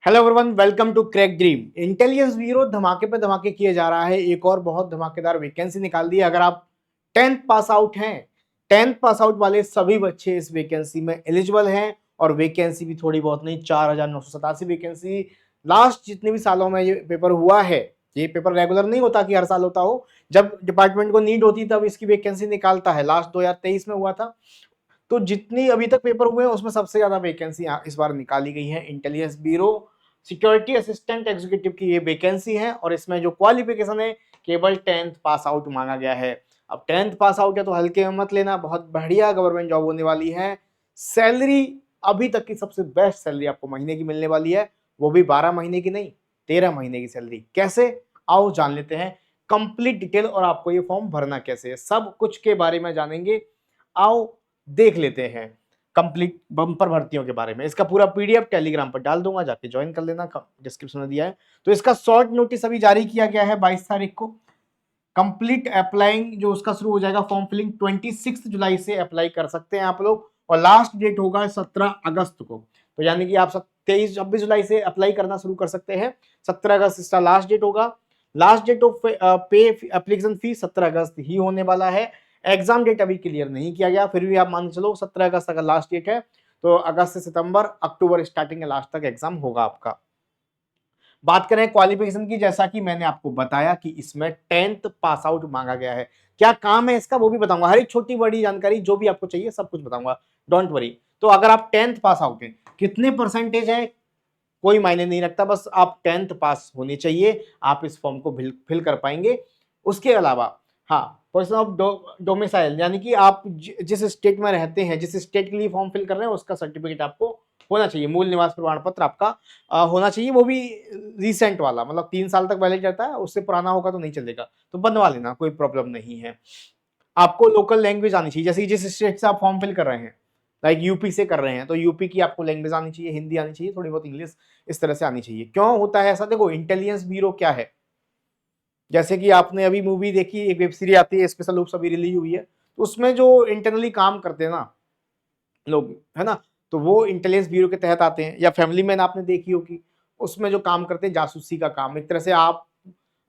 Hello everyone, welcome to crack dream. Intelligence Bureau धमाके पे धमाके किए जा रहा है। एक और बहुत धमाकेदार वैकेंसी निकाल दी है। अगर आप 10th पास आउट हैं, 10th पास आउट वाले सभी बच्चे इस वैकेंसी में एलिजिबल हैं। और वैकेंसी भी थोड़ी बहुत नहीं, 4,987 वैकेंसी। लास्ट जितने भी सालों में ये पेपर हुआ है, ये पेपर रेगुलर नहीं होता कि हर साल होता हो। जब डिपार्टमेंट को नीड होती तब इसकी वैकेंसी निकालता है। लास्ट 2023 में हुआ था। तो जितनी अभी तक पेपर हुए हैं उसमें सबसे ज्यादा वैकेंसी इस बार निकाली गई है। Intelligence bureau security assistant executive की ये वैकेंसी है और इसमें जो क्वालिफिकेशन है केवल 10th पास आउट मांगा गया है। अब 10th पास आउट है तो हल्के में मत लेना, बहुत बढ़िया गवर्नमेंट जॉब होने वाली है। सैलरी अभी तक की सबसे बेस्ट सैलरी आपको महीने की मिलने वाली है, वो भी 12 महीने की नहीं, 13 महीने की सैलरी। कैसे, आओ जान लेते हैं कंप्लीट डिटेल। और आपको ये फॉर्म भरना कैसे है, सब कुछ के बारे में जानेंगे। आओ देख लेते हैं कंप्लीट बम्पर भर्तियों के बारे में। इसका पूरा पीडीएफ टेलीग्राम पर डाल दूंगा, जाके ज्वाइन कर लेना, डिस्क्रिप्शन में दिया है। तो इसका शॉर्ट नोटिस अभी जारी किया गया है 22 तारीख को। कंप्लीट अप्लाइंग जो उसका शुरू हो जाएगा, फॉर्म फिलिंग 26 जुलाई से अप्लाई कर सकते हैं आप लोग। और लास्ट डेट होगा 17 अगस्त को। तो यानी कि आप 23-26 जुलाई से अप्लाई करना शुरू कर सकते हैं। 17 अगस्त इसका लास्ट डेट होगा। लास्ट डेट ऑफ पे एप्लीकेशन फी 17 अगस्त ही होने वाला है। एग्जाम डेट अभी क्लियर नहीं किया गया, फिर भी आप मान चलो 17 अगस्त अगर लास्ट डेट है तो अगस्त से सितंबर अक्टूबर स्टार्टिंग लास्ट तक एग्जाम होगा आपका। बात करें क्वालिफिकेशन की, जैसा कि मैंने आपको बताया कि इसमें 10th पास आउट मांगा गया है। क्या काम है इसका वो भी बताऊंगा, हर एक छोटी बड़ी जानकारी जो भी आपको चाहिए सब कुछ बताऊंगा, डोंट वरी। तो अगर आप 10th पास आउट हैं, कितने परसेंटेज है कोई मायने नहीं रखता, बस आप 10th पास होने चाहिए, आप इस फॉर्म को फिल कर पाएंगे। उसके अलावा हाँ, पर्सन ऑफ डोमिसाइल, यानी कि आप जिस स्टेट में रहते हैं, जिस स्टेट के लिए फॉर्म फिल कर रहे हैं उसका सर्टिफिकेट आपको होना चाहिए। मूल निवास प्रमाण पत्र आपका होना चाहिए, वो भी रिसेंट वाला, मतलब 3 साल तक वैलिड रहता है, उससे पुराना होगा तो नहीं चलेगा, तो बनवा लेना, कोई प्रॉब्लम नहीं है। आपको लोकल लैंग्वेज आनी चाहिए, जैसे जिस स्टेट से आप फॉर्म फिल कर रहे हैं, लाइक यूपी से कर रहे हैं तो यूपी की आपको लैंग्वेज आनी चाहिए, हिंदी आनी चाहिए, थोड़ी बहुत इंग्लिश इस तरह से आनी चाहिए। क्यों होता है ऐसा, देखो इंटेलिजेंस ब्यूरो क्या है, जैसे कि आपने अभी मूवी देखी, एक वेब सीरीज आती है स्पेशल लूप्स अभी रिलीज हुई है, तो उसमें जो इंटरनली काम करते हैं ना लोग, है ना, तो वो इंटेलिजेंस ब्यूरो के तहत आते हैं। या फैमिली मैन आपने देखी होगी, उसमें जो काम करते हैं जासूसी का काम, एक तरह से आप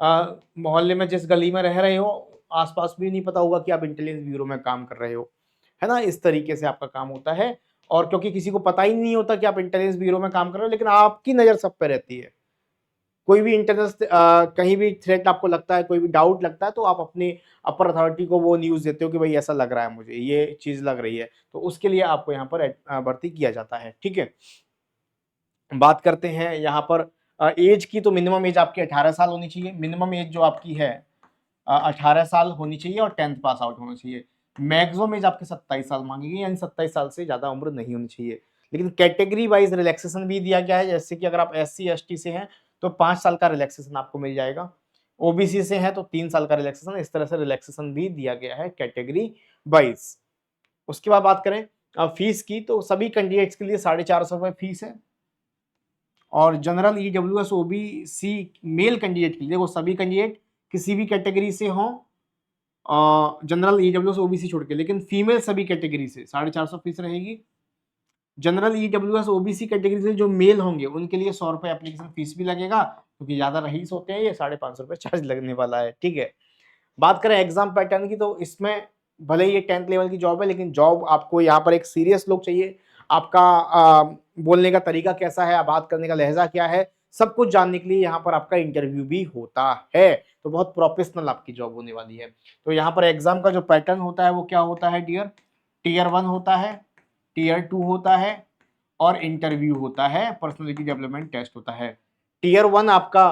मोहल्ले में जिस गली में रह रहे हो आसपास भी नहीं पता होगा कि आप इंटेलिजेंस ब्यूरो में काम कर रहे हो, है ना, इस तरीके से आपका काम होता है। और क्योंकि किसी को पता ही नहीं होता कि आप इंटेलिजेंस ब्यूरो में काम कर रहे हो, लेकिन आपकी नजर सब पे रहती है। कोई भी इंटरनेट कहीं भी थ्रेट आपको लगता है, कोई भी डाउट लगता है, तो आप अपनी अपर अथॉरिटी को वो न्यूज देते हो कि भाई ऐसा लग रहा है, मुझे ये चीज लग रही है, तो उसके लिए आपको यहाँ पर भर्ती किया जाता है। ठीक है, बात करते हैं यहाँ पर एज की। तो मिनिमम एज आपकी 18 साल होनी चाहिए, मिनिमम एज जो आपकी है 18 साल होनी चाहिए और 10th पास आउट होना चाहिए। मैक्सिमम एज आपके 27 साल मांगेगी, यानी 27 साल से ज्यादा उम्र नहीं होनी चाहिए। लेकिन कैटेगरी वाइज रिलैक्सेशन भी दिया गया है, जैसे कि अगर आप SC ST से हैं तो 5 साल का रिलैक्सेशन आपको मिल जाएगा, ओबीसी से है तो 3 साल का रिलैक्सेशन, इस तरह से रिलैक्सेशन भी दिया गया है कैटेगरी वाइज। उसके बाद बात करें फीस की, तो सभी कैंडिडेट्स के लिए 450 रुपये फीस है। और general EWS OBC male candidate के लिए, देखो सभी कैंडिडेट किसी भी कैटेगरी से हों, जनरल EWS OBC छोड़ के, लेकिन फीमेल सभी कैटेगरी से 450 फीस रहेगी। जनरल EWS OBC कैटेगरी से जो मेल होंगे उनके लिए 100 रुपये एप्लीकेशन फीस भी लगेगा, क्योंकि ज्यादा रईस होते हैं, ये 550 रुपये चार्ज लगने वाला है। ठीक है, बात करें एग्जाम पैटर्न की, तो इसमें भले ही ये 10th लेवल की जॉब है, लेकिन जॉब आपको यहाँ पर एक सीरियस लोग चाहिए। आपका बोलने का तरीका कैसा है, बात करने का लहजा क्या है, सब कुछ जानने के लिए यहाँ पर आपका इंटरव्यू भी होता है। तो बहुत प्रोफेशनल आपकी जॉब होने वाली है। तो यहाँ पर एग्जाम का जो पैटर्न होता है वो क्या होता है डियर, Tier 1 होता है, Tier 2 होता है और इंटरव्यू होता है, पर्सनैलिटी डेवलपमेंट टेस्ट होता है। Tier 1 आपका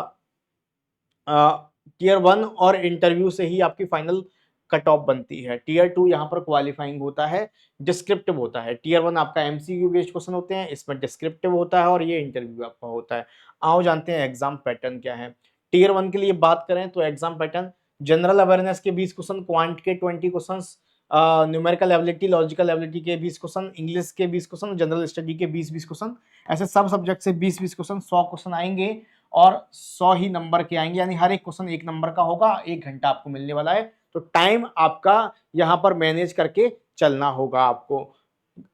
Tier 1 और इंटरव्यू से ही आपकी फाइनल कट ऑफ बनती है। Tier 2 यहाँ पर क्वालिफाइंग होता है, डिस्क्रिप्टिव होता है। Tier 1 आपका MCQ बेस्ड क्वेश्चन होते हैं, इसमें डिस्क्रिप्टिव होता है और ये इंटरव्यू आपका होता है। आओ जानते हैं एग्जाम पैटर्न क्या है। Tier 1 के लिए बात करें तो एग्जाम पैटर्न, जनरल अवेयरनेस के 20 क्वेश्चन, क्वांट के 20 question, numerical ability logical ability के 20 क्वेश्चन, इंग्लिश के 20 क्वेश्चन, जनरल स्टडी के 20-20 क्वेश्चन, ऐसे सब सब्जेक्ट से 20-20 क्वेश्चन, 100 क्वेश्चन आएंगे और 100 ही नंबर के आएंगे, यानी हर एक क्वेश्चन 1 नंबर का होगा। 1 घंटा आपको मिलने वाला है, तो टाइम आपका यहाँ पर मैनेज करके चलना होगा आपको।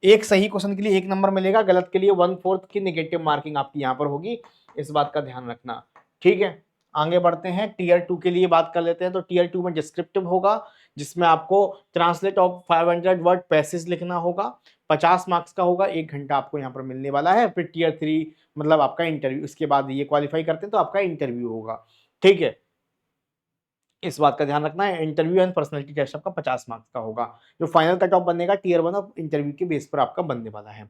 एक सही क्वेश्चन के लिए 1 नंबर मिलेगा, गलत के लिए 1/4 की नेगेटिव मार्किंग आपकी यहाँ पर होगी, इस बात का ध्यान रखना। ठीक है, आगे बढ़ते हैं, टीयर 2 के लिए बात कर लेते हैं। तो टीयर 2 में डिस्क्रिप्टिव होगा, जिसमें आपको ट्रांसलेट ऑफ 500 वर्ड पैसेज लिखना होगा, 50 मार्क्स का होगा, 1 घंटा आपको यहाँ पर मिलने वाला है। फिर टीयर 3 मतलब आपका इंटरव्यू, इसके बाद ये क्वालिफाई करते हैं तो आपका इंटरव्यू होगा। ठीक है, इस बात का ध्यान रखना है। इंटरव्यू एंड पर्सनालिटी टेस्ट आपका 50 मार्क्स का होगा। जो फाइनल कट ऑफ बनेगा टीयर 1 ऑफ इंटरव्यू के बेस पर आपका बनने वाला है।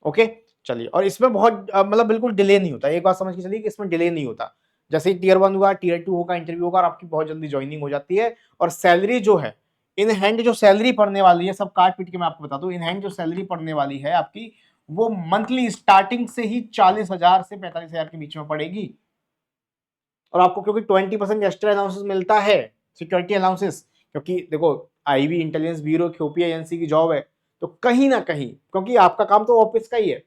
ओके, चलिए, और इसमें बहुत मतलब बिल्कुल डिले नहीं होता, एक बात समझ के चलिए कि इसमें डिले नहीं होता। जैसे ही टीयर 1 हुआ, टीयर 2 होगा, इंटरव्यू होगा और आपकी बहुत जल्दी ज्वाइनिंग हो जाती है। और सैलरी जो है, इन हैंड जो सैलरी पड़ने वाली है, सब काट पीट के मैं आपको बता दूं, इन हैंड जो सैलरी पड़ने वाली है आपकी, वो मंथली स्टार्टिंग से ही 40,000 से 45,000 के बीच में पड़ेगी। और आपको क्योंकि 20% एक्स्ट्रा अलाउंसेस मिलता है, सिक्योरिटी अलाउंसेस, क्योंकि देखो आईबी इंटेलिजेंस ब्यूरो खुफिया एजेंसी की जॉब है, तो कहीं ना कहीं, क्योंकि आपका काम तो ऑफिस का ही है,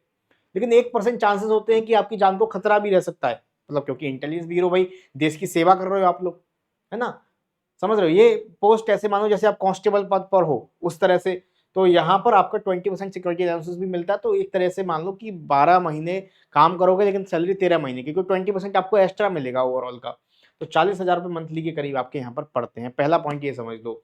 लेकिन 1% चांसेस होते हैं कि आपकी जान को खतरा भी रह सकता है। मतलब क्योंकि इंटेलिजेंस ब्यूरो भाई, देश की सेवा कर रहे हो आप लोग, है ना, समझ रहे हो, ये पोस्ट ऐसे मानो जैसे आप कांस्टेबल पद पर हो, उस तरह से। तो यहाँ पर आपका 20% सिक्योरिटी अलाउंसेस भी मिलता है। तो एक तरह से मान लो कि 12 महीने काम करोगे, लेकिन सैलरी 13 महीने की, क्योंकि 20% आपको एक्स्ट्रा मिलेगा ओवरऑल का। तो 40,000 रुपये मंथली के करीब आपके यहाँ पर पड़ते हैं। पहला पॉइंट ये समझ लो।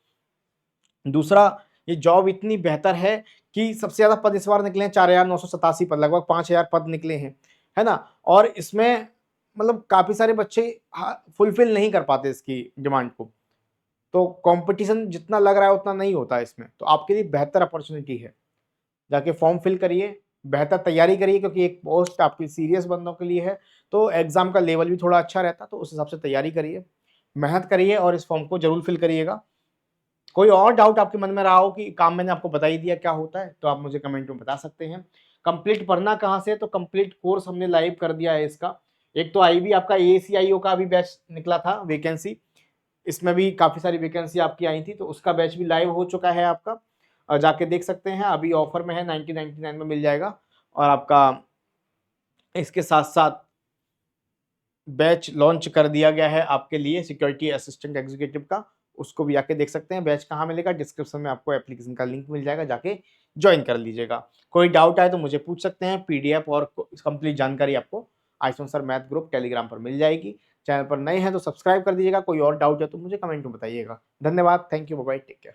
दूसरा, ये जॉब इतनी बेहतर है कि सबसे ज्यादा पद इस बार निकले हैं, 4,987 पद, लगभग 5,000 पद निकले हैं, है ना। और इसमें मतलब काफी सारे बच्चे फुलफिल नहीं कर पाते इसकी डिमांड को, तो कंपटीशन जितना लग रहा है उतना नहीं होता इसमें। तो आपके लिए बेहतर अपॉर्चुनिटी है, जाके फॉर्म फिल करिए, बेहतर तैयारी करिए, क्योंकि एक पोस्ट आपकी सीरियस बंदों के लिए है, तो एग्जाम का लेवल भी थोड़ा अच्छा रहता, तो उस हिसाब से तैयारी करिए, मेहनत करिए और इस फॉर्म को जरूर फिल करिएगा। कोई और डाउट आपके मन में रहा हो कि काम मैंने आपको बता ही दिया क्या होता है, तो आप मुझे कमेंट में बता सकते हैं। कंप्लीट पढ़ना कहाँ से, तो कंप्लीट कोर्स हमने लाइव कर दिया है इसका। एक तो आईबी आपका ACIO का भी बैच निकला था वैकेंसी, इसमें भी काफी सारी वैकेंसी आपकी आई थी, तो उसका बैच भी लाइव हो चुका है आपका, और जाके देख सकते हैं। अभी ऑफर में है, 1999 में मिल जाएगा। और आपका इसके साथ साथ बैच लॉन्च कर दिया गया है आपके लिए सिक्योरिटी असिस्टेंट एग्जीक्यूटिव का, उसको भी आके देख सकते हैं। बैच कहाँ मिलेगा, डिस्क्रिप्शन में आपको एप्लीकेशन का लिंक मिल जाएगा, जाके ज्वाइन कर लीजिएगा। कोई डाउट आए तो मुझे पूछ सकते हैं। PDF और कंप्लीट जानकारी आपको Ayushman sir math group Telegram पर मिल जाएगी। चैनल पर नए हैं तो सब्सक्राइब कर दीजिएगा। कोई और डाउट है तो मुझे कमेंट में बताइएगा। धन्यवाद, thank you, bye bye, take care.